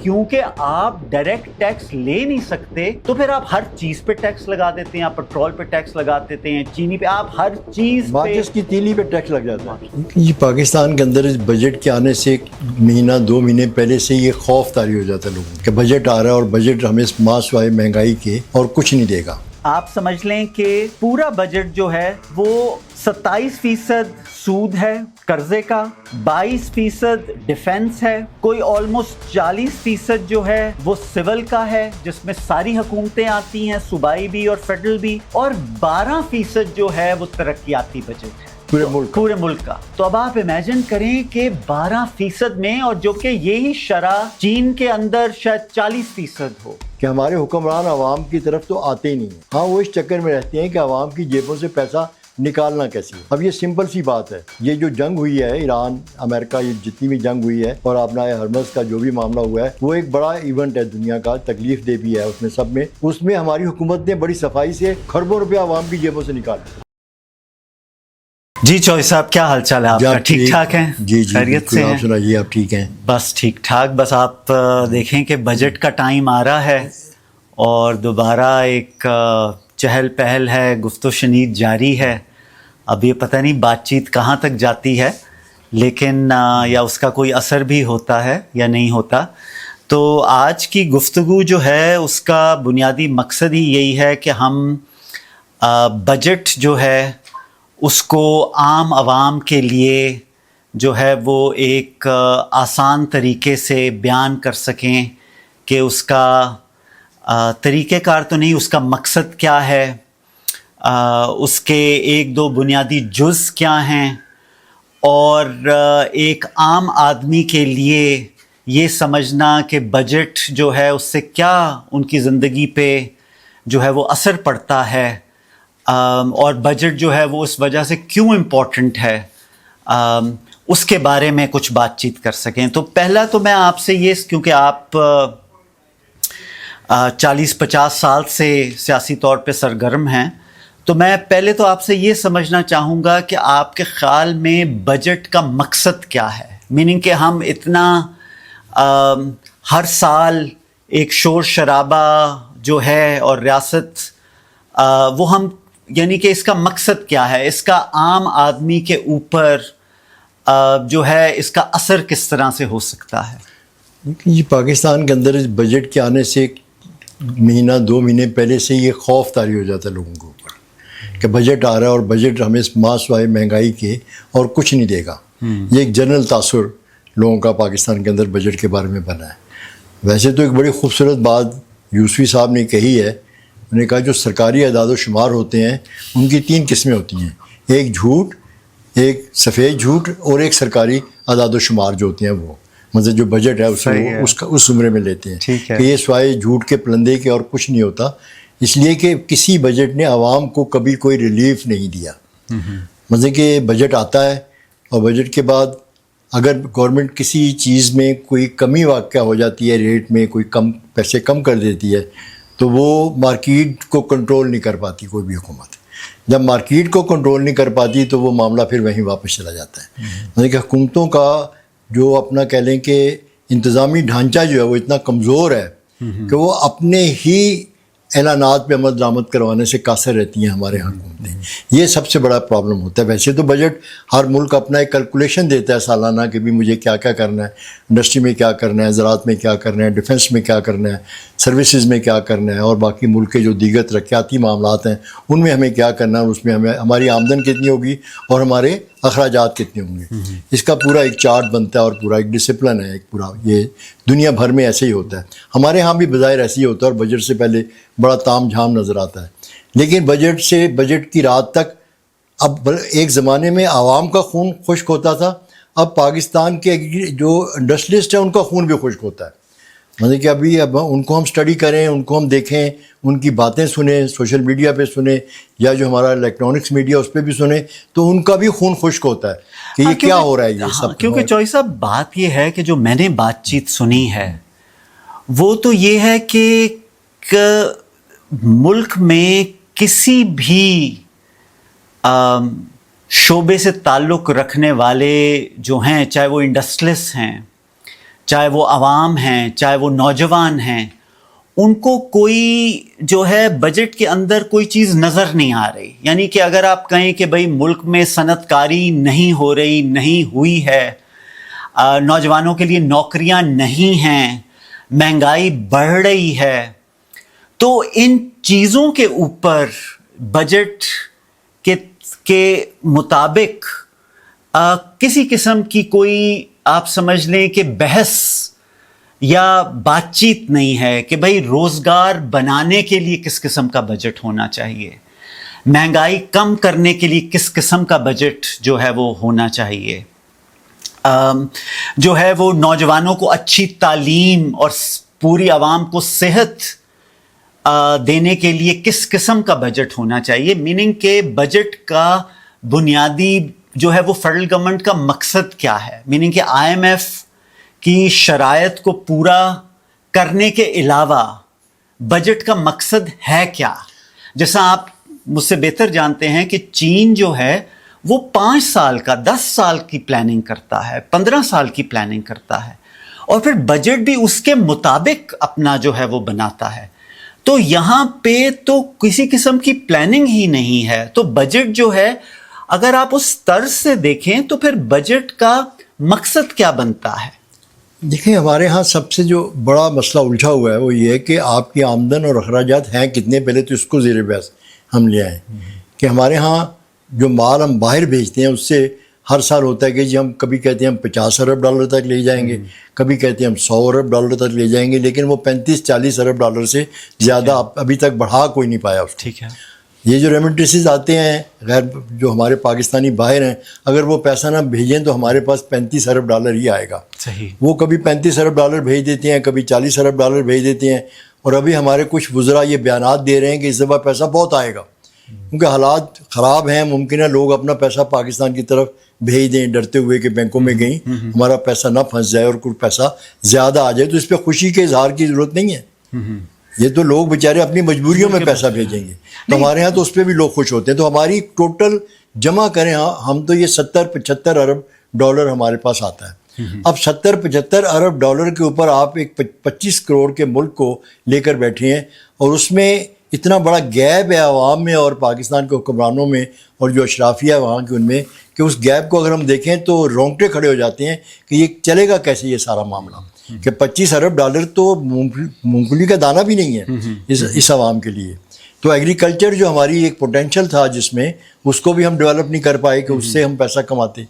کیونکہ آپ direct tax لے نہیں سکتے تو پھر آپ ہر چیز پہ ٹیکس لگا دیتے ہیں, آپ پیٹرول پہ ٹیکس لگا دیتے ہیں, چینی پہ, آپ ہر چیز ماچس کی تیلی پہ ٹیکس لگ جاتا ہے. یہ پاکستان کے اندر اس بجٹ کے آنے سے مہینہ دو مہینے پہلے سے یہ خوف طاری ہو جاتا ہے لوگوں کہ بجٹ آ رہا ہے اور بجٹ ہمیں ماں سوائے مہنگائی کے اور کچھ نہیں دے گا. آپ سمجھ لیں کہ پورا بجٹ جو ہے وہ 27% سود ہے قرضے کا, 22% ڈیفنس ہے, کوئی آلموسٹ 40% جو ہے وہ سول کا ہے جس میں ساری حکومتیں آتی ہیں, صوبائی بھی اور فیڈرل بھی, اور 12% جو ہے وہ ترقیاتی بجٹ ہے پورے ملک کا. تو اب آپ امیجن کریں کہ 12% میں, اور جو کہ یہی شرح چین کے اندر شاید 40% ہو, کہ ہمارے حکمران عوام کی طرف تو آتے ہی نہیں ہیں. ہاں وہ اس چکر میں رہتے ہیں کہ عوام کی جیبوں سے پیسہ نکالنا کیسے. اب یہ سمپل سی بات ہے, یہ جو جنگ ہوئی ہے ایران امریکہ, یہ جتنی بھی جنگ ہوئی ہے اور اپنا ہرمز کا جو بھی معاملہ ہوا ہے, وہ ایک بڑا ایونٹ ہے دنیا کا, تکلیف دہ بھی ہے اس میں سب میں. اس میں ہماری حکومت نے بڑی صفائی سے کھربوں روپیہ عوام کی جیبوں سے نکالا. جی چوہی صاحب, کیا حال چال ہے آپ کا؟ ٹھیک ٹھاک ہیں؟ جی خیریت سے ہیں؟ آپ سنائیے, آپ ٹھیک ہیں؟ بس ٹھیک ٹھاک. بس آپ دیکھیں کہ بجٹ کا ٹائم آ رہا ہے اور دوبارہ ایک چہل پہل ہے, گفت و شنید جاری ہے. اب یہ پتہ نہیں بات چیت کہاں تک جاتی ہے, لیکن یا اس کا کوئی اثر بھی ہوتا ہے یا نہیں ہوتا. تو آج کی گفتگو جو ہے اس کا بنیادی مقصد ہی یہی ہے کہ ہم بجٹ جو ہے اس کو عام عوام کے لیے جو ہے وہ ایک آسان طریقے سے بیان کر سکیں کہ اس کا طریقہ کار تو نہیں, اس کا مقصد کیا ہے, اس کے ایک دو بنیادی جز کیا ہیں, اور ایک عام آدمی کے لیے یہ سمجھنا کہ بجٹ جو ہے اس سے کیا ان کی زندگی پہ جو ہے وہ اثر پڑتا ہے, اور بجٹ جو ہے وہ اس وجہ سے کیوں امپورٹنٹ ہے, اس کے بارے میں کچھ بات چیت کر سکیں. تو پہلا تو میں آپ سے یہ, کیونکہ آپ 40-50 سال سے سیاسی طور پہ سرگرم ہیں, تو میں پہلے تو آپ سے یہ سمجھنا چاہوں گا کہ آپ کے خیال میں بجٹ کا مقصد کیا ہے. میننگ کہ ہم اتنا ہر سال ایک شور شرابہ جو ہے اور ریاست وہ ہم, یعنی کہ اس کا مقصد کیا ہے, اس کا عام آدمی کے اوپر جو ہے اس کا اثر کس طرح سے ہو سکتا ہے؟ یہ پاکستان کے اندر اس بجٹ کے آنے سے مہینہ دو مہینے پہلے سے یہ خوف طاری ہو جاتا ہے لوگوں کے اوپر کہ بجٹ آ رہا ہے اور بجٹ ہمیں ماں سوائے مہنگائی کے اور کچھ نہیں دے گا. یہ ایک جنرل تاثر لوگوں کا پاکستان کے اندر بجٹ کے بارے میں بنا ہے. ویسے تو ایک بڑی خوبصورت بات یوسفی صاحب نے کہی ہے, انہوں نے کہا جو سرکاری اعداد و شمار ہوتے ہیں ان کی 3 قسمیں ہوتی ہیں, ایک جھوٹ, ایک سفید جھوٹ, اور ایک سرکاری اعداد و شمار جو ہوتے ہیں وہ مطلب جو بجٹ ہے اس عمرے میں لیتے ہیں کہ یہ سوائے جھوٹ کے پلندے کے اور کچھ نہیں ہوتا, اس لیے کہ کسی بجٹ نے عوام کو کبھی کوئی ریلیف نہیں دیا. مطلب کہ بجٹ آتا ہے اور بجٹ کے بعد اگر گورنمنٹ کسی چیز میں کوئی کمی واقع ہو جاتی ہے, ریٹ میں کوئی پیسے کم کر دیتی ہے, تو وہ مارکیٹ کو کنٹرول نہیں کر پاتی کوئی بھی حکومت. جب مارکیٹ کو کنٹرول نہیں کر پاتی تو وہ معاملہ پھر وہیں واپس چلا جاتا ہے. مطلب کہ حکومتوں کا جو اپنا کہہ لیں کہ انتظامی ڈھانچہ جو ہے وہ اتنا کمزور ہے کہ وہ اپنے ہی اعلانات پہ عمل درآمد کروانے سے قاصر رہتی ہیں ہمارے حکومتیں. یہ سب سے بڑا پرابلم ہوتا ہے. ویسے تو بجٹ ہر ملک اپنا ایک کیلکولیشن دیتا ہے سالانہ کہ بھی مجھے کیا کیا کرنا ہے, انڈسٹری میں کیا کرنا ہے, زراعت میں کیا کرنا ہے, ڈیفنس میں کیا کرنا ہے, سروسز میں کیا کرنا ہے, اور باقی ملک کے جو دیگر ترقیاتی معاملات ہیں ان میں ہمیں کیا کرنا ہے, اور اس میں ہماری آمدن کتنی ہوگی اور ہمارے اخراجات کتنے ہوں گے. اس کا پورا ایک چارٹ بنتا ہے اور پورا ایک ڈسپلن ہے, ایک پورا. یہ دنیا بھر میں ایسے ہی ہوتا ہے, ہمارے ہاں بھی بظاہر ایسے ہی ہوتا ہے, اور بجٹ سے پہلے بڑا تام جھام نظر آتا ہے. لیکن بجٹ کی رات تک, اب ایک زمانے میں عوام کا خون خشک ہوتا تھا, اب پاکستان کے جو انڈسٹریلسٹ ہیں ان کا خون بھی خشک ہوتا ہے. مطلب کہ اب ان کو ہم اسٹڈی کریں, ان کو ہم دیکھیں, ان کی باتیں سنیں, سوشل میڈیا پہ سنیں یا جو ہمارا الیکٹرانکس میڈیا اس پہ بھی سنیں, تو ان کا بھی خون خشک ہوتا ہے کہ یہ کیا ہو رہا ہے یہ سب. کیونکہ چوہی صاحب بات یہ ہے کہ جو میں نے بات چیت سنی ہے وہ تو یہ ہے کہ ملک میں کسی بھی شعبے سے تعلق رکھنے والے جو ہیں, چاہے وہ انڈسٹریلسٹ ہیں, چاہے وہ عوام ہیں, چاہے وہ نوجوان ہیں, ان کو کوئی جو ہے بجٹ کے اندر کوئی چیز نظر نہیں آ رہی. یعنی کہ اگر آپ کہیں کہ بھئی ملک میں صنعت کاری نہیں ہو رہی, نہیں ہوئی ہے, نوجوانوں کے لیے نوکریاں نہیں ہیں, مہنگائی بڑھ رہی ہے, تو ان چیزوں کے اوپر بجٹ کے مطابق کسی قسم کی کوئی آپ سمجھ لیں کہ بحث یا بات چیت نہیں ہے کہ بھئی روزگار بنانے کے لیے کس قسم کا بجٹ ہونا چاہیے, مہنگائی کم کرنے کے لیے کس قسم کا بجٹ جو ہے وہ ہونا چاہیے, جو ہے وہ نوجوانوں کو اچھی تعلیم اور پوری عوام کو صحت دینے کے لیے کس قسم کا بجٹ ہونا چاہیے. میننگ کہ بجٹ کا بنیادی جو ہے وہ فیڈرل گورنمنٹ کا مقصد کیا ہے, میننگ کہ آئی ایم ایف کی شرائط کو پورا کرنے کے علاوہ بجٹ کا مقصد ہے کیا. جیسا آپ مجھ سے بہتر جانتے ہیں کہ چین جو ہے وہ 5 سال کا 10 سال کی پلاننگ کرتا ہے, 15 سال کی پلاننگ کرتا ہے, اور پھر بجٹ بھی اس کے مطابق اپنا جو ہے وہ بناتا ہے. تو یہاں پہ تو کسی قسم کی پلاننگ ہی نہیں ہے. تو بجٹ جو ہے اگر آپ اس طرز سے دیکھیں تو پھر بجٹ کا مقصد کیا بنتا ہے؟ دیکھیں ہمارے ہاں سب سے جو بڑا مسئلہ الجھا ہوا ہے وہ یہ ہے کہ آپ کی آمدن اور اخراجات ہیں کتنے, پہلے تو اس کو زیر بحث ہم لے آئیں کہ ہمارے ہاں جو مال ہم باہر بھیجتے ہیں اس سے ہر سال ہوتا ہے کہ جی ہم کبھی کہتے ہیں ہم 50 ارب ڈالر تک لے جائیں گے, کبھی کہتے ہیں ہم 100 ارب ڈالر تک لے جائیں گے, لیکن وہ 35-40 ارب ڈالر سے زیادہ ابھی تک بڑھا کوئی نہیں پایا اس کو. ٹھیک ہے. یہ جو ریمیٹنسز آتے ہیں غیر جو ہمارے پاکستانی باہر ہیں, اگر وہ پیسہ نہ بھیجیں تو ہمارے پاس 35 ارب ڈالر ہی آئے گا. صحیح. وہ کبھی 35 ارب ڈالر بھیج دیتے ہیں, کبھی 40 ارب ڈالر بھیج دیتے ہیں, اور ابھی ہمارے کچھ وزراء یہ بیانات دے رہے ہیں کہ اس دفعہ پیسہ بہت آئے گا کیونکہ حالات خراب ہیں. ممکن ہے لوگ اپنا پیسہ پاکستان کی طرف بھیج دیں ڈرتے ہوئے کہ بینکوں میں گئیں ہمارا پیسہ نہ پھنس جائے اور کچھ پیسہ زیادہ آ جائے. تو اس پہ خوشی کے اظہار کی ضرورت نہیں ہے. یہ تو لوگ بیچارے اپنی مجبوریوں میں پیسہ بھیجیں گے, تو ہمارے ہاں تو اس پہ بھی لوگ خوش ہوتے ہیں. تو ہماری ٹوٹل جمع کریں ہم تو یہ 70-75 ارب ڈالر ہمارے پاس آتا ہے. اب 70-75 ارب ڈالر کے اوپر آپ ایک 25 کروڑ کے ملک کو لے کر بیٹھے ہیں, اور اس میں اتنا بڑا گیپ ہے عوام میں اور پاکستان کے حکمرانوں میں اور جو اشرافیہ ہے وہاں کے ان میں, کہ اس گیپ کو اگر ہم دیکھیں تو رونگٹے کھڑے ہو جاتے ہیں کہ یہ چلے گا کیسے یہ سارا معاملہ, کہ 25 ارب ڈالر تو مونگ پھلی کا دانہ بھی نہیں ہے اس عوام کے لیے. تو ایگریکلچر جو ہماری ایک پوٹینشیل تھا جس میں, اس کو بھی ہم ڈیولپ نہیں کر پائے کہ اس سے ہم پیسہ کماتے.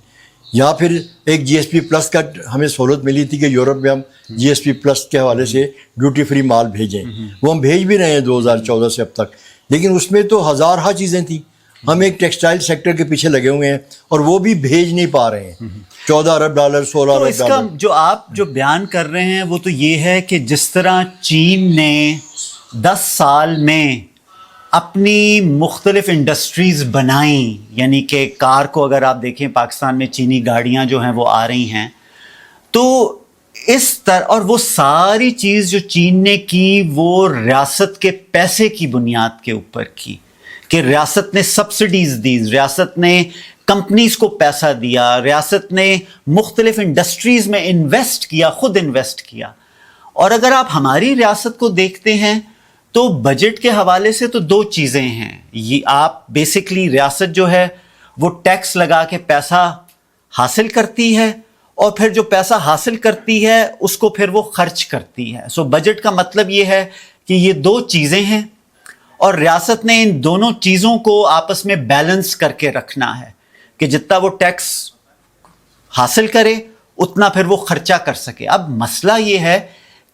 یا پھر ایک جی ایس پی پلس کا ہمیں سہولت ملی تھی کہ یورپ میں ہم جی ایس پی پلس کے حوالے سے ڈیوٹی فری مال بھیجیں, وہ ہم بھیج بھی رہے ہیں 2014 سے اب تک, لیکن اس میں تو ہزارہا چیزیں تھیں. ہم ایک ٹیکسٹائل سیکٹر کے پیچھے لگے ہوئے ہیں اور وہ بھی بھیج نہیں پا رہے ہیں. 14 ارب ڈالر 16 ارب اس کا جو آپ جو بیان کر رہے ہیں وہ تو یہ ہے کہ جس طرح چین نے 10 سال میں اپنی مختلف انڈسٹریز بنائیں, یعنی کہ کار کو اگر آپ دیکھیں پاکستان میں چینی گاڑیاں جو ہیں وہ آ رہی ہیں, تو اس طرح, اور وہ ساری چیز جو چین نے کی وہ ریاست کے پیسے کی بنیاد کے اوپر کی, کہ ریاست نے سبسڈیز دی, ریاست نے کمپنیز کو پیسہ دیا, ریاست نے مختلف انڈسٹریز میں انویسٹ کیا, خود انویسٹ کیا. اور اگر آپ ہماری ریاست کو دیکھتے ہیں تو بجٹ کے حوالے سے تو 2 چیزیں ہیں. یہ آپ بیسکلی ریاست جو ہے وہ ٹیکس لگا کے پیسہ حاصل کرتی ہے, اور پھر جو پیسہ حاصل کرتی ہے اس کو پھر وہ خرچ کرتی ہے. سو بجٹ کا مطلب یہ ہے کہ یہ 2 چیزیں ہیں, اور ریاست نے ان دونوں چیزوں کو آپس میں بیلنس کر کے رکھنا ہے کہ جتنا وہ ٹیکس حاصل کرے اتنا پھر وہ خرچہ کر سکے. اب مسئلہ یہ ہے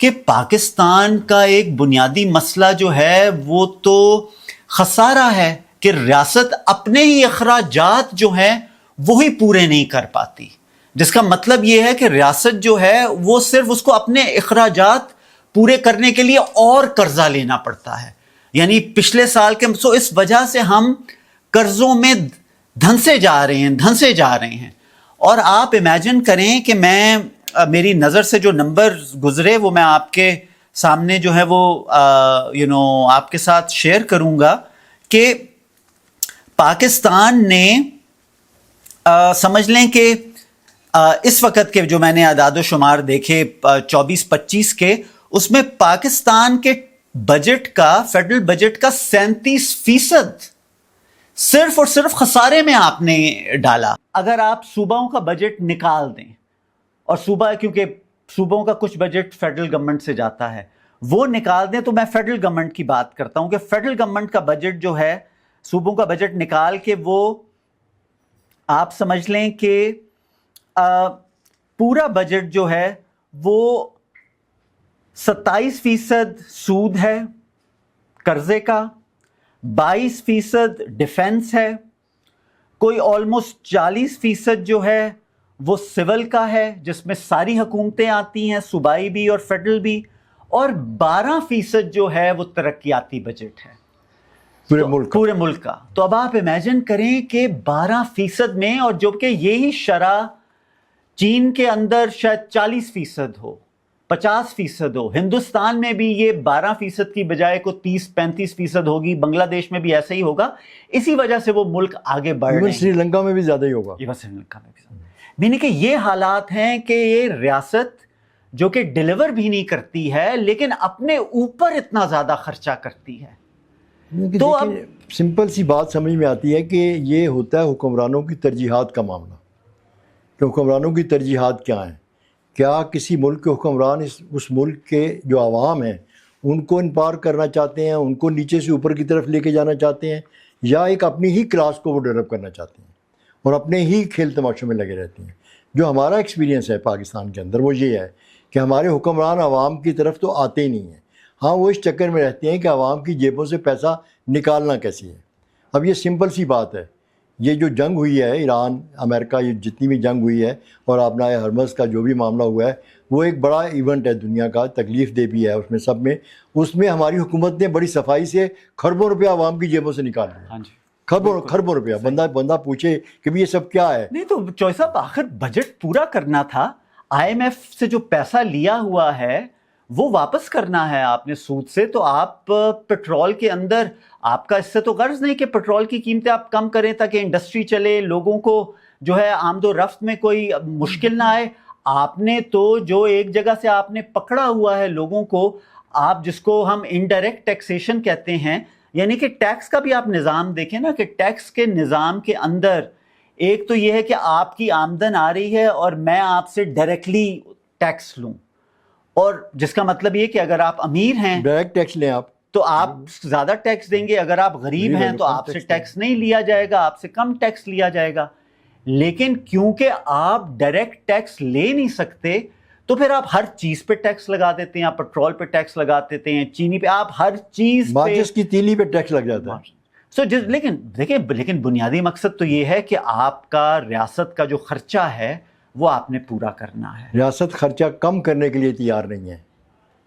کہ پاکستان کا ایک بنیادی مسئلہ جو ہے وہ تو خسارہ ہے کہ ریاست اپنے ہی اخراجات جو ہیں وہی پورے نہیں کر پاتی, جس کا مطلب یہ ہے کہ ریاست جو ہے وہ صرف اس کو اپنے اخراجات پورے کرنے کے لیے اور قرضہ لینا پڑتا ہے. یعنی پچھلے سال کے سو اس وجہ سے ہم قرضوں میں دھنسے جا رہے ہیں. اور آپ امیجن کریں کہ میری نظر سے جو نمبر گزرے وہ میں آپ کے سامنے جو ہے وہ آپ کے ساتھ شیئر کروں گا کہ پاکستان نے سمجھ لیں کہ اس وقت کے جو میں نے اعداد و شمار دیکھے 24-25 کے، اس میں پاکستان کے بجٹ کا، فیڈرل بجٹ کا 37% صرف اور صرف خسارے میں آپ نے ڈالا. اگر آپ صوباؤں کا بجٹ نکال دیں، اور صوبہ کیونکہ صوبوں کا کچھ بجٹ فیڈرل گورنمنٹ سے جاتا ہے، وہ نکال دیں، تو میں فیڈرل گورنمنٹ کی بات کرتا ہوں کہ فیڈرل گورنمنٹ کا بجٹ جو ہے، صوبوں کا بجٹ نکال کے وہ آپ سمجھ لیں کہ پورا بجٹ جو ہے وہ 27% سود ہے قرضے کا، 22% ڈیفنس ہے، کوئی آلموسٹ 40% جو ہے وہ سول کا ہے، جس میں ساری حکومتیں آتی ہیں، صوبائی بھی اور فیڈرل بھی، اور 12% جو ہے وہ ترقیاتی بجٹ ہے پورے ملک کا. تو اب آپ امیجن کریں کہ 12% میں، اور جو کہ یہی شرح چین کے اندر شاید 40% ہو، 50% ہو، ہندوستان میں بھی یہ 12% کی بجائے کو 30-35% ہوگی، بنگلہ دیش میں بھی ایسا ہی ہوگا. اسی وجہ سے وہ ملک آگے بڑھ رہے ہیں. سری لنکا میں بھی زیادہ ہی ہوگا. سری لنکا میں بھی زیادہ. یعنی کہ یہ حالات ہیں کہ یہ ریاست جو کہ ڈیلیور بھی نہیں کرتی ہے لیکن اپنے اوپر اتنا زیادہ خرچہ کرتی ہے. تو اب سمپل سی بات سمجھ میں آتی ہے کہ یہ ہوتا ہے حکمرانوں کی ترجیحات کا معاملہ، کہ حکمرانوں کی ترجیحات کیا ہیں. کیا کسی ملک کے حکمران اس ملک کے جو عوام ہیں ان کو انپار کرنا چاہتے ہیں، ان کو نیچے سے اوپر کی طرف لے کے جانا چاہتے ہیں، یا ایک اپنی ہی کلاس کو وہ ڈیولپ کرنا چاہتے ہیں اور اپنے ہی کھیل تماشوں میں لگے رہتے ہیں. جو ہمارا ایکسپیرینس ہے پاکستان کے اندر وہ یہ ہے کہ ہمارے حکمران عوام کی طرف تو آتے ہی نہیں ہیں. ہاں، وہ اس چکر میں رہتے ہیں کہ عوام کی جیبوں سے پیسہ نکالنا کیسے ہے. اب یہ سمپل سی بات ہے، یہ جو جنگ ہوئی ہے ایران امریکہ، یہ جتنی بھی جنگ ہوئی ہے، اور آبنائے ہرمز کا جو بھی معاملہ ہوا ہے، وہ ایک بڑا ایونٹ ہے دنیا کا، تکلیف دہ بھی ہے اس میں سب میں. اس میں ہماری حکومت نے بڑی صفائی سے خربوں روپیہ عوام کی جیبوں سے نکال لیا. خربوں روپیہ. بندہ پوچھے کہ بھی یہ سب کیا ہے. نہیں تو چوہے صاحب، آخر بجٹ پورا کرنا تھا. IMF سے جو پیسہ لیا ہوا ہے وہ واپس کرنا ہے آپ نے سود سے. تو آپ پیٹرول کے اندر، آپ کا اس سے تو غرض نہیں کہ پیٹرول کی قیمتیں آپ کم کریں تاکہ انڈسٹری چلے، لوگوں کو جو ہے آمد و رفت میں کوئی مشکل نہ آئے. آپ نے تو جو ایک جگہ سے آپ نے پکڑا ہوا ہے لوگوں کو، آپ جس کو ہم انڈائریکٹ ٹیکسیشن کہتے ہیں، یعنی کہ ٹیکس کا بھی آپ نظام دیکھیں نا، کہ ٹیکس کے نظام کے اندر ایک تو یہ ہے کہ آپ کی آمدن آ رہی ہے اور میں آپ سے ڈائریکٹلی ٹیکس لوں، اور جس کا مطلب یہ کہ اگر آپ امیر ہیں ڈائریکٹ ٹیکس لیں آپ تو آپ زیادہ ٹیکس دیں گے، اگر آپ غریب ہیں تو آپ سے ٹیکس نہیں لیا جائے گا، آپ سے کم ٹیکس لیا جائے گا. لیکن کیونکہ آپ ڈائریکٹ ٹیکس لے نہیں سکتے تو پھر آپ ہر چیز پہ ٹیکس لگا دیتے ہیں. آپ پیٹرول پہ ٹیکس لگا دیتے ہیں، چینی پہ، آپ ہر چیز پہ، ماچس کی تیلی پہ ٹیکس لگ جاتا ہے. لیکن دیکھیں، لیکن بنیادی مقصد تو یہ ہے کہ آپ کا ریاست کا جو خرچہ ہے وہ آپ نے پورا کرنا ہے. ریاست خرچہ کم کرنے کے لیے تیار نہیں ہے.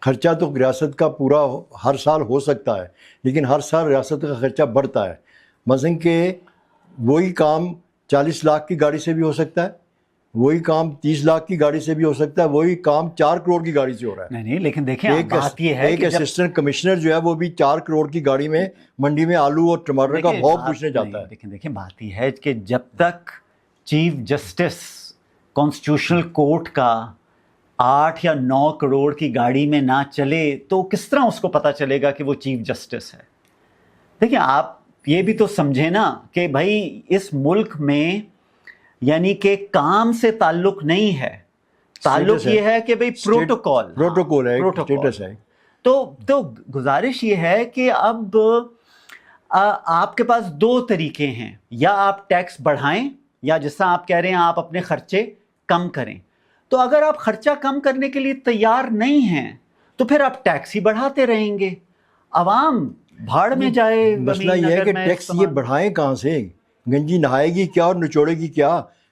خرچہ تو ریاست کا پورا ہر سال ہو سکتا ہے، لیکن ہر سال ریاست کا خرچہ بڑھتا ہے. مثلاً کہ وہی کام 40 لاکھ کی گاڑی سے بھی ہو سکتا ہے، وہی کام 30 لاکھ کی گاڑی سے بھی ہو سکتا ہے، وہی کام 4 کروڑ کی گاڑی سے ہو رہا ہے. نہیں، لیکن دیکھیں بات یہ ہے ایک اسسٹنٹ کمشنر جو ہے وہ بھی 4 کروڑ کی گاڑی میں منڈی میں آلو اور ٹماٹر کا بھاؤ پوچھنے جاتا ہے. دیکھیں بات یہ ہے کہ جب تک چیف جسٹس کانسٹیٹیوشنل کورٹ کا 8 یا 9 کروڑ کی گاڑی میں نہ چلے تو کس طرح اس کو پتہ چلے گا کہ وہ چیف جسٹس ہے. دیکھیں، آپ یہ بھی تو سمجھیں نا کہ بھائی اس ملک میں یعنی کہ کام سے تعلق نہیں ہے، تعلق یہ ہے کہ بھائی پروٹوکول ہے، اسٹیٹس ہے. تو گزارش یہ ہے کہ اب آپ کے پاس 2 طریقے ہیں، یا آپ ٹیکس بڑھائیں یا جس طرح آپ کہہ رہے ہیں آپ اپنے خرچے کم کریں. تو اگر آپ خرچہ کم کرنے کے لیے تیار نہیں ہیں تو پھر آپ ٹیکس ہی بڑھاتے رہیں گے، عوام بھاڑ میں جائے. مسئلہ یہ ہے کہ ٹیکس یہ بڑھائیں کہاں سے؟ گنجی نہائے گی کیا اور نچوڑے گی کیا؟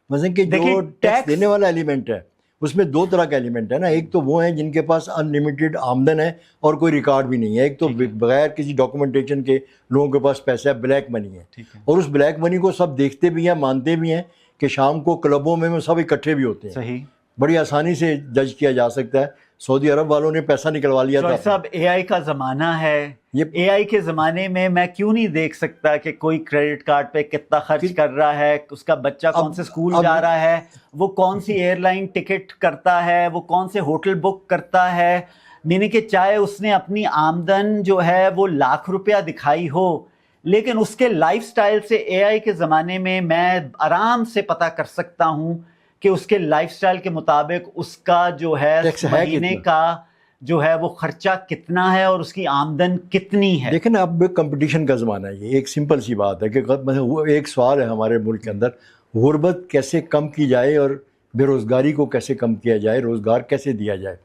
مثلا کہ جو ٹیکس دینے والا ایلیمنٹ ہے اس میں 2 طرح کا ایلیمنٹ ہے نا. ایک تو وہ ہیں جن کے پاس انلمیٹڈ آمدن ہے اور کوئی ریکارڈ بھی نہیں ہے. ایک تو بغیر کسی ڈاکومنٹیشن کے لوگوں کے پاس پیسہ ہے، بلیک منی ہے، اور اس بلیک منی کو سب دیکھتے بھی ہیں، مانتے بھی ہیں کہ شام کو کلبوں میں سب اکٹھے بھی ہوتے ہیں. صحیح، بڑی آسانی سے جج کیا جا سکتا ہے. سعودی عرب والوں نے پیسہ نکلوا لیا تھا. صاحب اے آئی کا زمانہ ہے, اے آئی کے زمانے میں کیوں نہیں دیکھ سکتا کہ کوئی کریڈٹ کارڈ پہ کتنا خرچ کر رہا ہے, اس کا بچہ کون سے اسکول جا رہا ہے, وہ کون سی ایئر لائن ٹکٹ کرتا ہے, وہ کون سے ہوٹل بک کرتا ہے. مینی کہ چاہے اس نے اپنی آمدن جو ہے وہ لاکھ روپیہ دکھائی ہو, لیکن اس کے لائف سٹائل سے اے آئی کے زمانے میں آرام سے پتہ کر سکتا ہوں کہ اس کے لائف سٹائل کے مطابق اس کا جو ہے مہینے کا جو ہے وہ خرچہ کتنا ہے اور اس کی آمدن کتنی ہے. دیکھیں نا, اب کمپٹیشن کا زمانہ ہے. یہ ایک سمپل سی بات ہے کہ ایک سوال ہے ہمارے ملک کے اندر, غربت کیسے کم کی جائے اور بے روزگاری کو کیسے کم کیا جائے, روزگار کیسے دیا جائے.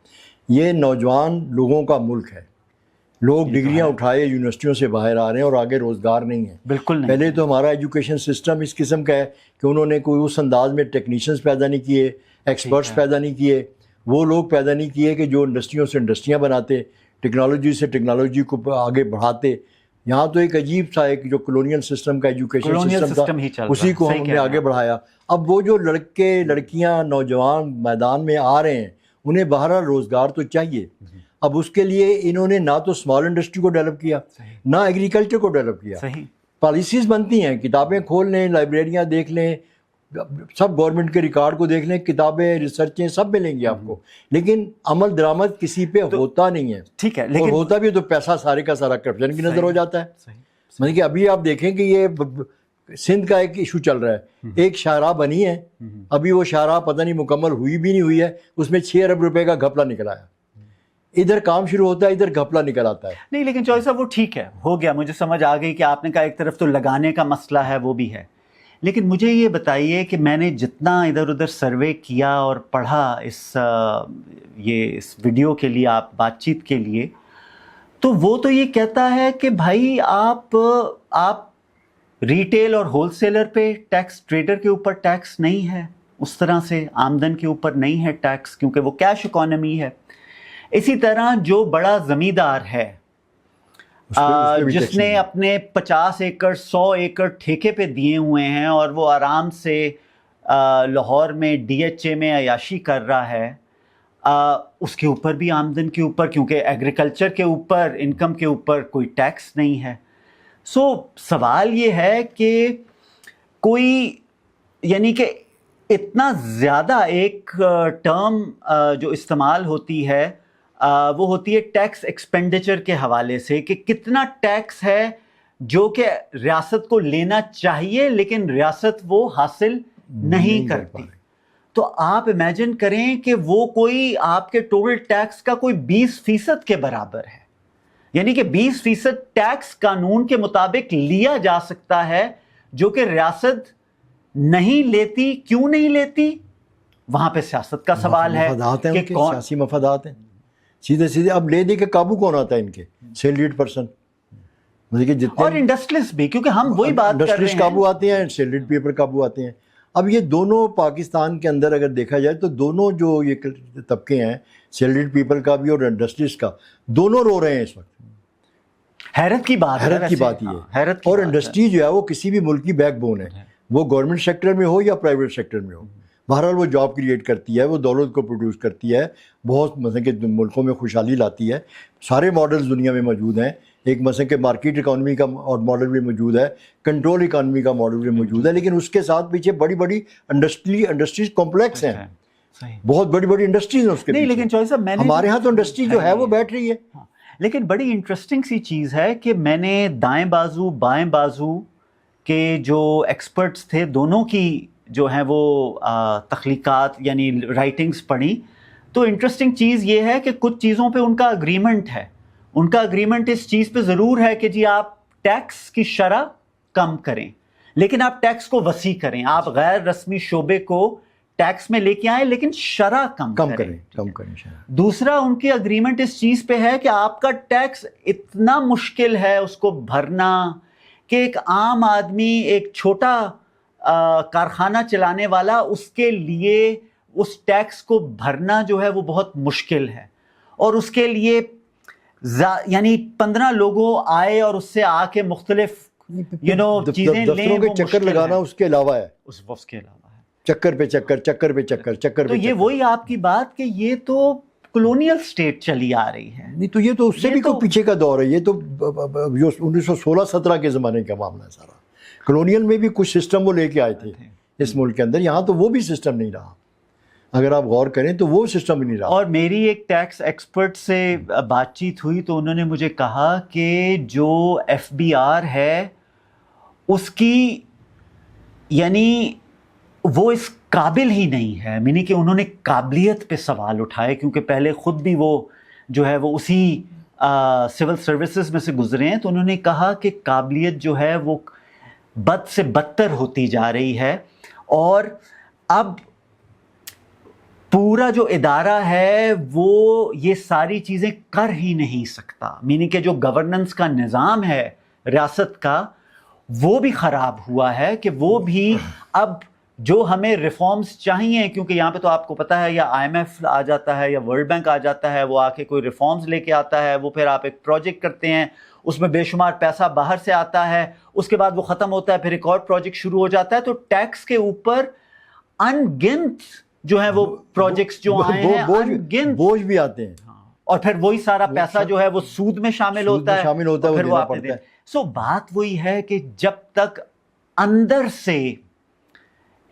یہ نوجوان لوگوں کا ملک ہے. لوگ ڈگریاں اٹھائے یونیورسٹیوں سے باہر آ رہے ہیں اور آگے روزگار نہیں ہے. بالکل نہیں. پہلے تو ہمارا ایجوکیشن سسٹم اس قسم کا ہے کہ انہوں نے کوئی اس انداز میں ٹیکنیشینز پیدا نہیں کیے, ایکسپرٹس پیدا نہیں کیے, وہ لوگ پیدا نہیں کیے کہ جو انڈسٹریوں سے انڈسٹریاں بناتے, ٹیکنالوجی سے ٹیکنالوجی کو آگے بڑھاتے. یہاں تو ایک عجیب سا ایک جو کلونیل سسٹم کا ایجوکیشن سسٹم تھا, اسی کو ہم نے آگے بڑھایا. اب وہ جو لڑکے لڑکیاں نوجوان میدان میں آ رہے ہیں, انہیں بہرحال روزگار تو چاہیے. اب اس کے لیے انہوں نے نہ تو اسمال انڈسٹری کو ڈیولپ کیا, نہ ایگریکلچر کو ڈیولپ کیا. پالیسیز بنتی ہیں, کتابیں کھول لیں, لائبریریاں دیکھ لیں, سب گورنمنٹ کے ریکارڈ کو دیکھ لیں, کتابیں ریسرچیں سب ملیں گی آپ کو, لیکن عمل درآمد کسی پہ ہوتا نہیں ہے. ٹھیک ہے, لیکن ہوتا بھی تو پیسہ سارے کا سارا کرپشن کی نظر ہو جاتا ہے. مطلب کہ ابھی آپ دیکھیں کہ یہ سندھ کا ایک ایشو چل رہا ہے, ایک شاہراہ بنی ہے, ابھی وہ شاہراہ پتہ نہیں مکمل ہوئی بھی نہیں ہوئی ہے, اس میں 6 ارب روپے کا گھپلا نکل آیا. ادھر کام شروع ہوتا ہے, ادھر گھپلا نکل آتا ہے. نہیں, لیکن چوہے صاحب وہ ٹھیک ہے, ہو گیا, مجھے سمجھ آ گئی کہ آپ نے کہا ایک طرف تو لگانے کا مسئلہ ہے, وہ بھی ہے. لیکن مجھے یہ بتائیے کہ میں نے جتنا ادھر ادھر سروے کیا اور پڑھا اس ویڈیو کے لیے, آپ بات چیت کے لیے, تو وہ تو یہ کہتا ہے کہ بھائی آپ ریٹیل اور ہول سیلر پہ ٹیکس, ٹریڈر کے اوپر ٹیکس نہیں ہے, اس طرح سے آمدن کے اوپر نہیں ہے ٹیکس, کیونکہ وہ کیش اکانومی ہے. اسی طرح جو بڑا زمیندار ہے جس نے اپنے 50 ایکڑ 100 ایکڑ ٹھیکے پہ دیے ہوئے ہیں اور وہ آرام سے لاہور میں DHA میں عیاشی کر رہا ہے, اس کے اوپر بھی آمدن کے اوپر, کیونکہ ایگریکلچر کے اوپر انکم کے اوپر کوئی ٹیکس نہیں ہے. سوال یہ ہے کہ کوئی یعنی کہ اتنا زیادہ ایک ٹرم جو استعمال ہوتی ہے وہ ہوتی ہے ٹیکس ایکسپینڈیچر کے حوالے سے, کہ کتنا ٹیکس ہے جو کہ ریاست کو لینا چاہیے لیکن ریاست وہ حاصل نہیں کرتی. تو آپ امیجن کریں کہ وہ کوئی آپ کے ٹوٹل ٹیکس کا کوئی 20% کے برابر ہے, یعنی کہ 20% ٹیکس قانون کے مطابق لیا جا سکتا ہے, جو کہ ریاست نہیں لیتی. کیوں نہیں لیتی؟ وہاں پہ سیاست کا سوال ہے کہ سیاسی مفادات ہیں سیدھے. اب لے دے کے قابو کون آتا ہے ان کے؟ سیلریڈ پرسن, اور انڈسٹریلسٹ بھی, کیونکہ ہم وہی بات کر رہے ہیں, قابو آتے ہیں, سیلریڈ پیپر قابو آتے ہیں. اب یہ دونوں پاکستان کے اندر اگر دیکھا جائے تو دونوں جو یہ طبقے ہیں, سیلریڈ پیپل کا بھی اور انڈسٹریز کا, دونوں رو رہے ہیں اس وقت. حیرت کی بات یہ ہے. اور انڈسٹری جو ہے وہ کسی بھی ملک کی بیک بون ہے, وہ گورنمنٹ سیکٹر میں ہو یا پرائیویٹ سیکٹر میں ہو. بہرحال وہ جاب کریٹ کرتی ہے, وہ دولت کو پروڈیوس کرتی ہے, بہت مثلا کہ ملکوں میں خوشحالی لاتی ہے. سارے ماڈلز دنیا میں موجود ہیں. ایک مثلا کہ مارکیٹ اکانومی کا ماڈل بھی موجود ہے, کنٹرول اکانومی کا ماڈل بھی موجود ہے, لیکن اس کے ساتھ پیچھے بڑی بڑی انڈسٹریز کمپلیکس ہیں, بہت بڑی بڑی انڈسٹریز ہیں اس کے. نہیں, لیکن چوہے صاحب ہمارے ہاں تو انڈسٹری جو ہے وہ بیٹھ رہی ہے. لیکن بڑی انٹرسٹنگ سی چیز ہے کہ میں نے دائیں بازو بائیں بازو کے جو ایکسپرٹس تھے دونوں کی جو ہیں وہ تخلیقات یعنی رائٹنگز پڑھی, تو انٹرسٹنگ چیز یہ ہے کہ کچھ چیزوں پہ ان کا اگریمنٹ ہے. ان کا اگریمنٹ اس چیز پہ ضرور ہے کہ جی آپ ٹیکس کی شرح کم کریں, لیکن آپ ٹیکس کو وسیع کریں, آپ غیر رسمی شعبے کو ٹیکس میں لے کے آئیں لیکن شرح کم کریں. دوسرا ان کی اگریمنٹ اس چیز پہ ہے کہ آپ کا ٹیکس اتنا مشکل ہے اس کو بھرنا کہ ایک عام آدمی, ایک چھوٹا کارخانہ چلانے والا, اس کے لیے اس ٹیکس کو بھرنا جو ہے وہ بہت مشکل ہے, اور اس کے لیے یعنی 15 لوگوں آئے اور اس سے آ کے مختلف چیزیں لیں, کے چکر لگانا اس کے علاوہ ہے, اس کے علاوہ ہے چکر پہ چکر, چکر پہ چکر, چکر تو پہ یہ وہی آپ کی بات کہ یہ تو کلونیل اسٹیٹ چلی آ رہی ہے. نہیں تو یہ تو اس سے بھی کوئی پیچھے کا دور ہے. یہ تو 1916-17 کے زمانے کا معاملہ ہے سارا. کلونیل میں بھی کچھ سسٹم وہ لے کے آئے تھے اس ملک کے اندر. یہاں تو وہ بھی سسٹم نہیں رہا. اگر آپ غور کریں تو وہ سسٹم بھی نہیں رہا. اور میری ایک ٹیکس ایکسپرٹ سے بات چیت ہوئی تو انہوں نے مجھے کہا کہ جو FBR ہے اس کی یعنی وہ اس قابل ہی نہیں ہے. مینی کہ انہوں نے قابلیت پہ سوال اٹھائے کیونکہ پہلے خود بھی وہ جو ہے وہ اسی سول سروسز میں سے گزرے ہیں. تو انہوں نے کہا کہ قابلیت جو ہے وہ بد سے بدتر ہوتی جا رہی ہے اور اب پورا جو ادارہ ہے وہ یہ ساری چیزیں کر ہی نہیں سکتا. مینی کہ جو گورننس کا نظام ہے ریاست کا وہ بھی خراب ہوا ہے کہ وہ بھی اب جو ہمیں ریفارمز چاہیے کیونکہ یہاں پہ تو آپ کو پتہ ہے یا IMF آ جاتا ہے یا ورلڈ بینک آ جاتا ہے, وہ آ کے کوئی ریفارمز لے کے آتا ہے, وہ پھر آپ ایک پروجیکٹ کرتے ہیں, اس میں بے شمار پیسہ باہر سے آتا ہے, اس کے بعد وہ ختم ہوتا ہے, pھر ایک اور پروجیکٹ شروع ہو جاتا ہے. تو ٹیکس کے اوپر ان گنت جو ہیں وہ پروجیکٹس جو آئے ہیں ان گنت بوجھ بھی آتے ہیں اور پھر وہی سارا پیسہ جو ہے وہ سود میں شامل ہوتا ہے, پھر وہ آپ نے. سو بات وہی ہے کہ جب تک اندر سے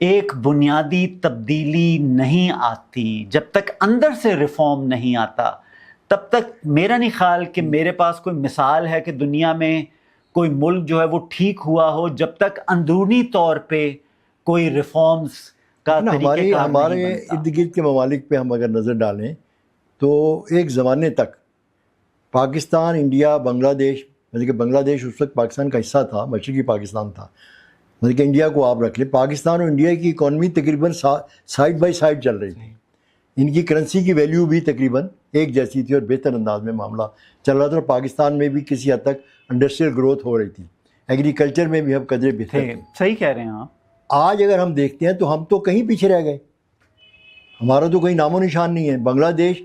ایک بنیادی تبدیلی نہیں آتی, جب تک اندر سے ریفارم نہیں آتا, تب تک میرا نہیں خیال کہ میرے پاس کوئی مثال ہے کہ دنیا میں کوئی ملک جو ہے وہ ٹھیک ہوا ہو جب تک اندرونی طور پہ کوئی ریفارمز کا طریقہ کار ہمارے ارد گرد کے ممالک پہ ہم اگر نظر ڈالیں تو ایک زمانے تک پاکستان, انڈیا, بنگلہ دیش, مطلب کہ بنگلہ دیش اس وقت پاکستان کا حصہ تھا, مشرقی پاکستان تھا, مطلب کہ انڈیا کو آپ رکھ لیں, پاکستان اور انڈیا کی اکانومی تقریباً سائڈ بائی سائڈ چل رہی تھی. ان کی کرنسی کی ویلیو بھی تقریباً ایک جیسی تھی اور بہتر انداز میں معاملہ چل رہا تھا. اور پاکستان میں بھی کسی حد تک انڈسٹریل گروتھ ہو رہی تھی, ایگریکلچر میں بھی ہم قدرے بہتر تھے. صحیح کہہ رہے ہیں آپ. آج اگر ہم دیکھتے ہیں تو ہم تو کہیں پیچھے رہ گئے, ہمارا تو کوئی نام و نشان نہیں ہے. بنگلہ دیش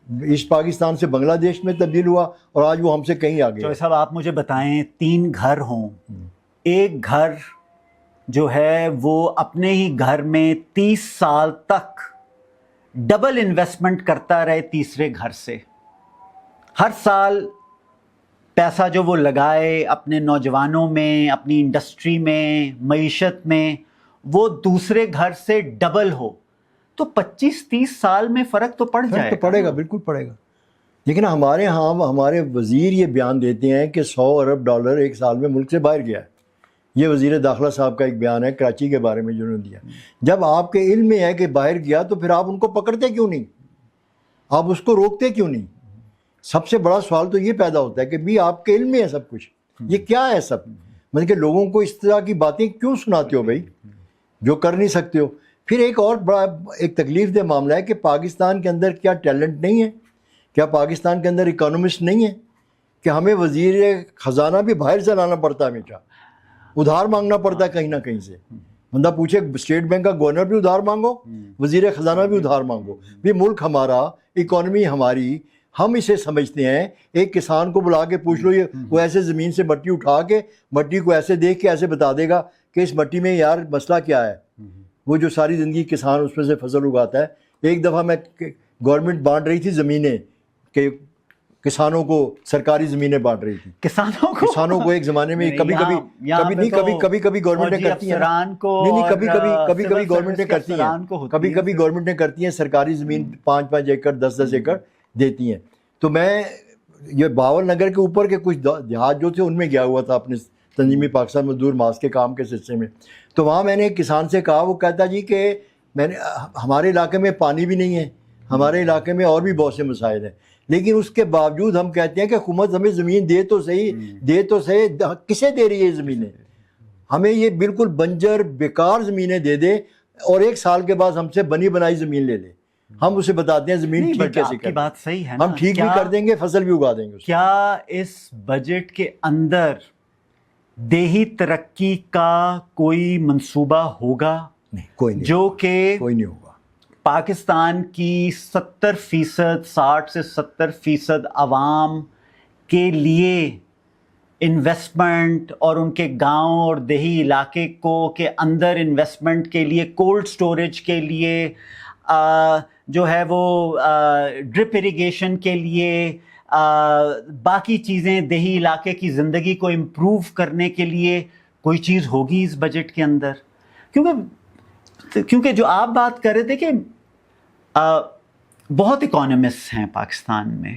ایسٹ پاکستان سے بنگلہ دیش میں تبدیل ہوا اور آج وہ ہم سے کہیں آگے. تو صاحب آپ مجھے بتائیں 3 گھر ہوں, ایک گھر جو ہے وہ اپنے ہی گھر میں 30 سال تک ڈبل انویسٹمنٹ کرتا رہے تیسرے گھر سے, ہر سال پیسہ جو وہ لگائے اپنے نوجوانوں میں, اپنی انڈسٹری میں, معیشت میں, وہ دوسرے گھر سے ڈبل ہو, تو 25-30 سال میں فرق تو پڑ جائے گا. پڑے گا, بالکل پڑے گا. لیکن ہمارے ہاں ہمارے وزیر یہ بیان دیتے ہیں کہ $100 ارب ایک سال میں ملک سے باہر گیا ہے. یہ وزیر داخلہ صاحب کا ایک بیان ہے کراچی کے بارے میں جو انہوں نے دیا. جب آپ کے علم میں ہے کہ باہر گیا تو پھر آپ ان کو پکڑتے کیوں نہیں, آپ اس کو روکتے کیوں نہیں؟ سب سے بڑا سوال تو یہ پیدا ہوتا ہے کہ بھی آپ کے علم میں ہے سب کچھ, یہ کیا ہے سب, مطلب کہ لوگوں کو اس طرح کی باتیں کیوں سناتے ہو بھائی جو کر نہیں سکتے ہو. پھر ایک اور بڑا ایک تکلیف دہ معاملہ ہے کہ پاکستان کے اندر کیا ٹیلنٹ نہیں ہے, کیا پاکستان کے اندر اکانومسٹ نہیں ہے کہ ہمیں وزیر خزانہ بھی باہر سے لانا پڑتا ہے, ہمیشہ ادھار مانگنا پڑتا ہے کہیں نہ کہیں سے. بندہ پوچھے اسٹیٹ بینک کا گورنر بھی ادھار مانگو, وزیر خزانہ بھی ادھار مانگو. بھی ملک ہمارا, اکانومی ہماری, ہم اسے سمجھتے ہیں. ایک کسان کو بلا کے پوچھ لو, یہ وہ ایسے زمین سے مٹی اٹھا کے مٹی کو ایسے دیکھ کے ایسے بتا دے گا کہ اس مٹی میں یار مسئلہ کیا ہے. وہ جو ساری زندگی کسان اس میں سے فصل اگاتا ہے. ایک دفعہ میں گورنمنٹ بانٹ رہی تھی زمینیں کہ کسانوں کو سرکاری زمینیں بانٹ رہی تھی, کسانوں کو ایک زمانے میں کبھی کبھی گورنمنٹ نے کرتی ہیں, کبھی گورنمنٹ نے کرتی ہیں, کبھی گورنمنٹ نے کرتی ہیں سرکاری زمین 5-5 ایکڑ 10-10 ایکڑ دیتی ہیں. تو میں یہ باول نگر کے اوپر کے کچھ دیہات جو تھے ان میں گیا ہوا تھا اپنے تنظیمی پاکستان مزدور ماس کے کام کے سلسلے میں. تو وہاں میں نے ایک کسان سے کہا, وہ کہتا جی کہ میں نے ہمارے علاقے میں پانی بھی نہیں ہے, ہمارے علاقے میں اور بھی بہت سے مسائل ہیں, لیکن اس کے باوجود ہم کہتے ہیں کہ حکومت ہمیں زمین دے تو صحیح, کسے دے رہی ہے زمینیں؟ ہمیں یہ بالکل بنجر بیکار زمینیں دے دے اور 1 سال کے بعد ہم سے بنی بنائی زمین لے لے. ہم اسے بتاتے ہیں زمین ٹھیک کیسے کریں, بات صحیح ہے, ہم ٹھیک بھی کر دیں گے, فصل بھی اگا دیں گے. کیا اس بجٹ کے اندر دیہی ترقی کا کوئی منصوبہ ہوگا؟ نہیں, کوئی نہیں, جو کہ کوئی نہیں ہوگا. پاکستان کی 60% سے 70% عوام کے لیے انویسٹمنٹ اور ان کے گاؤں اور دیہی علاقے کو کے اندر انویسٹمنٹ کے لیے, کولڈ سٹوریج کے لیے, جو ہے وہ ڈرپ اریگیشن کے لیے باقی چیزیں دیہی علاقے کی زندگی کو امپروو کرنے کے لیے کوئی چیز ہوگی اس بجٹ کے اندر؟ کیونکہ جو آپ بات کر رہے تھے کہ بہت اکانومسٹ ہیں پاکستان میں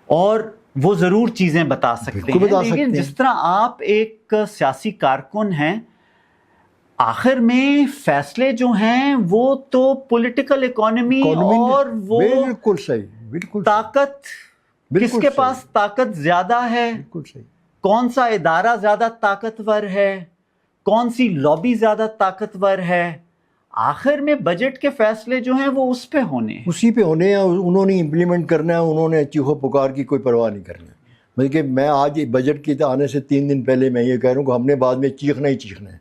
اور وہ ضرور چیزیں بتا سکتے ہیں، لیکن جس طرح آپ ایک سیاسی کارکن ہیں، آخر میں فیصلے جو ہیں وہ تو پولیٹیکل اکانومی اور وہ بالکل صحیح، بالکل طاقت، کس کے پاس طاقت زیادہ ہے، بالکل صحیح، کون سا ادارہ زیادہ طاقتور ہے، کون سی لابی زیادہ طاقتور ہے، آخر میں بجٹ کے فیصلے جو ہیں وہ اس پہ ہونے ہیں، اسی پہ ہونے ہیں، انہوں نے امپلیمنٹ کرنا ہے، انہوں نے چیخو پکار کی کوئی پرواہ نہیں کرنا ہے۔ بلکہ میں آج بجٹ کے آنے سے 3 دن پہلے میں یہ کہہ رہا ہوں کہ ہم نے بعد میں چیخنا ہی چیخنا ہے،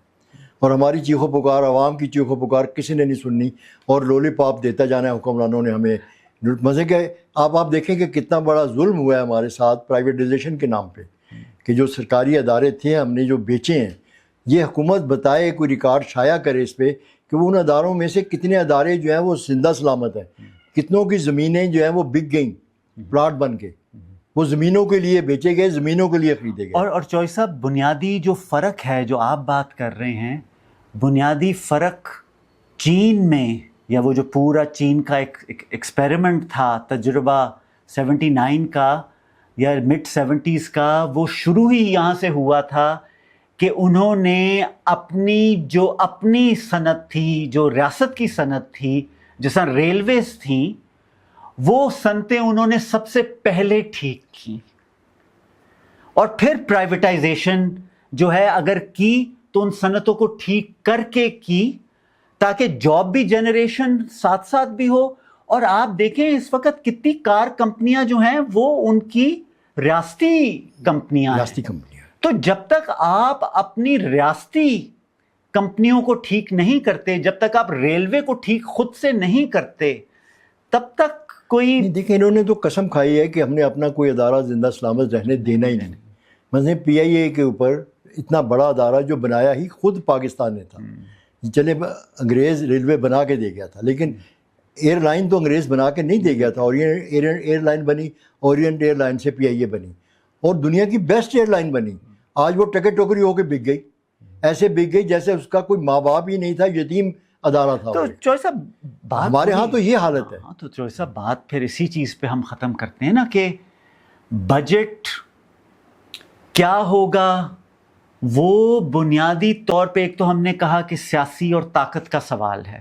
اور ہماری چیخو پکار، عوام کی چیخو پکار کسی نے نہیں سننی، اور لولی پاپ دیتا جانا ہے حکمرانوں نے ہمیں۔ مزے کہ آپ دیکھیں کہ کتنا بڑا ظلم ہوا ہے ہمارے ساتھ پرائیویٹائزیشن کے نام پہ، کہ جو سرکاری ادارے تھے ہم نے جو بیچے ہیں، یہ حکومت بتائے، کوئی ریکارڈ شائع کرے اس پہ کہ وہ ان اداروں میں سے کتنے ادارے جو ہیں وہ زندہ سلامت ہیں، کتنوں کی زمینیں جو ہیں وہ بک گئیں پلاٹ بن کے، وہ زمینوں کے لیے بیچے گئے، زمینوں کے لیے خریدے گئے۔ اور چوئی صاحب، بنیادی جو فرق ہے جو آپ بات کر رہے ہیں، بنیادی فرق چین میں، یا وہ جو پورا چین کا ایک ایکسپیریمنٹ تھا، تجربہ 79 کا یا مڈ 70s کا، وہ شروع ہی یہاں سے ہوا تھا کہ انہوں نے اپنی صنعت تھی، جو ریاست کی صنعت تھی، جیسا ریلویز تھیں، وہ صنعتیں انہوں نے سب سے پہلے ٹھیک کی، اور پھر پرائیویٹائزیشن جو ہے اگر کی تو ان صنعتوں کو ٹھیک کر کے کی، تاکہ جاب بھی جنریشن ساتھ ساتھ بھی ہو۔ اور آپ دیکھیں اس وقت کتنی کار کمپنیاں جو ہیں وہ ان کی ریاستی کمپنیاں ہیں۔ تو جب تک آپ اپنی ریاستی کمپنیوں کو ٹھیک نہیں کرتے، جب تک آپ ریلوے کو ٹھیک خود سے نہیں کرتے، تب تک کوئی دیکھیں انہوں نے تو قسم کھائی ہے کہ ہم نے اپنا کوئی ادارہ زندہ سلامت رہنے دینا ہی نہیں۔ مثلا PIA کے اوپر اتنا بڑا ادارہ جو بنایا ہی خود پاکستان نے تھا، چلے انگریز ریلوے بنا کے دے گیا تھا، لیکن ایئر لائن تو انگریز بنا کے نہیں دے گیا تھا، ایئر لائن بنی، اورینٹ ایئر لائن سے PIA بنی، اور دنیا کی بیسٹ ایئر لائن بنی۔ آج وہ ٹکے ٹوکری ہو کے بک گئی، ایسے بک گئی جیسے اس کا کوئی ماں باپ ہی نہیں تھا، یتیم ادارہ تھا۔ تو چوئی صاحب بات ہمارے ہاں تو یہ حالت ہے۔ تو چوئی صاحب بات پھر اسی چیز پہ ہم ختم کرتے ہیں نا کہ بجٹ کیا ہوگا، وہ بنیادی طور پہ ایک تو ہم نے کہا کہ سیاسی اور طاقت کا سوال ہے،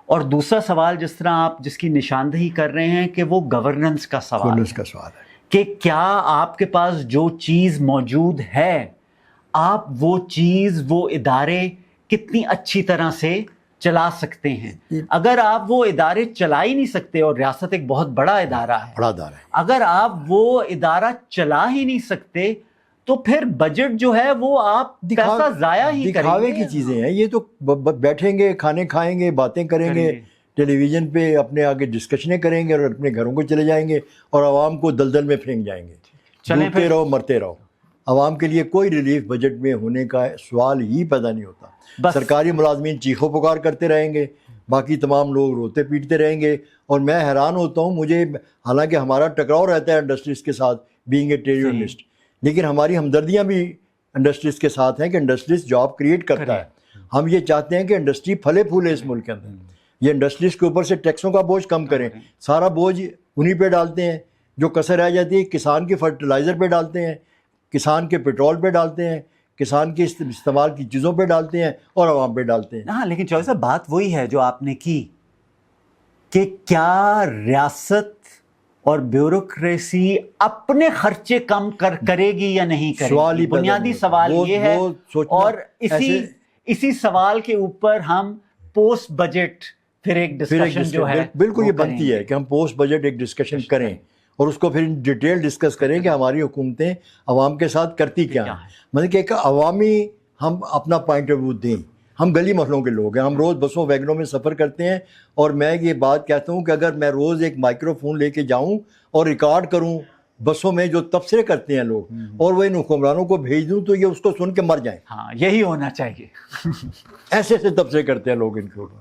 اور دوسرا سوال جس طرح آپ جس کی نشاندہی کر رہے ہیں کہ وہ گورننس کا سوال ہے، کہ کیا آپ کے پاس جو چیز موجود ہے، آپ وہ چیز، وہ ادارے کتنی اچھی طرح سے چلا سکتے ہیں۔ اگر آپ وہ ادارے چلا ہی نہیں سکتے، اور ریاست ایک بہت بڑا ادارہ ہے، اگر آپ وہ ادارہ چلا ہی نہیں سکتے، تو پھر بجٹ جو ہے وہ آپ پیسہ ضائع ہی کریں گے۔ دکھاوے کی چیزیں ہیں یہ تو، بیٹھیں گے، کھانے کھائیں گے، باتیں کریں گے، ٹیلی ویژن پہ اپنے آگے ڈسکشنیں کریں گے، اور اپنے گھروں کو چلے جائیں گے، اور عوام کو دلدل میں پھینک جائیں گے، ڈوبتے رہو مرتے رہو۔ عوام کے لیے کوئی ریلیف بجٹ میں ہونے کا سوال ہی پیدا نہیں ہوتا۔ سرکاری ملازمین چیخو پکار کرتے رہیں گے، باقی تمام لوگ روتے پیٹتے رہیں گے، اور میں حیران ہوتا ہوں، مجھے حالانکہ ہمارا ٹکراؤ رہتا ہے انڈسٹریز کے ساتھ، بینگ اے ٹریڈ یونینسٹ، لیکن ہماری ہمدردیاں بھی انڈسٹریز کے ساتھ ہیں کہ انڈسٹریز جاب کریٹ کرتا ہے۔ ہم یہ چاہتے ہیں کہ انڈسٹری پھلے پھولے اس ملک کے اندر، یہ انڈسٹریز کے اوپر سے ٹیکسوں کا بوجھ کم کریں، سارا بوجھ انہی پہ ڈالتے ہیں، جو کسر رہ جاتی ہے کسان کے فرٹیلائزر پہ ڈالتے ہیں، کسان کے پیٹرول پہ ڈالتے ہیں، کسان کے استعمال کی چیزوں پہ ڈالتے ہیں، اور عوام پہ ڈالتے ہیں۔ ہاں، لیکن چوہدری صاحب بات وہی ہے جو آپ نے کی کہ کیا ریاست اور بیوروکریسی اپنے خرچے کم کرے گی یا نہیں کرے گی؟ بنیادی سوال یہ ہے، اور اسی سوال کے اوپر ہم پوسٹ بجٹ پھر ایک ڈسکشن جو ہے بالکل یہ بنتی ہے کہ ہم پوسٹ بجٹ ایک ڈسکشن کریں، اور اس کو پھر ڈیٹیل ڈسکس کریں کہ ہماری حکومتیں عوام کے ساتھ کرتی کیا ہیں، مطلب کہ ایک عوامی ہم اپنا پوائنٹ آف ویو دیں۔ ہم گلی محلوں کے لوگ ہیں، ہم روز بسوں ویگنوں میں سفر کرتے ہیں، اور میں یہ بات کہتا ہوں کہ اگر میں روز ایک مائکرو فون لے کے جاؤں اور ریکارڈ کروں بسوں میں جو تبصرے کرتے ہیں لوگ، اور وہ ان حکمرانوں کو بھیج دوں، تو یہ اس کو سن کے مر جائیں۔ ہاں، یہی ہونا چاہیے۔ ایسے تبصرے کرتے ہیں لوگ ان کے اوپر۔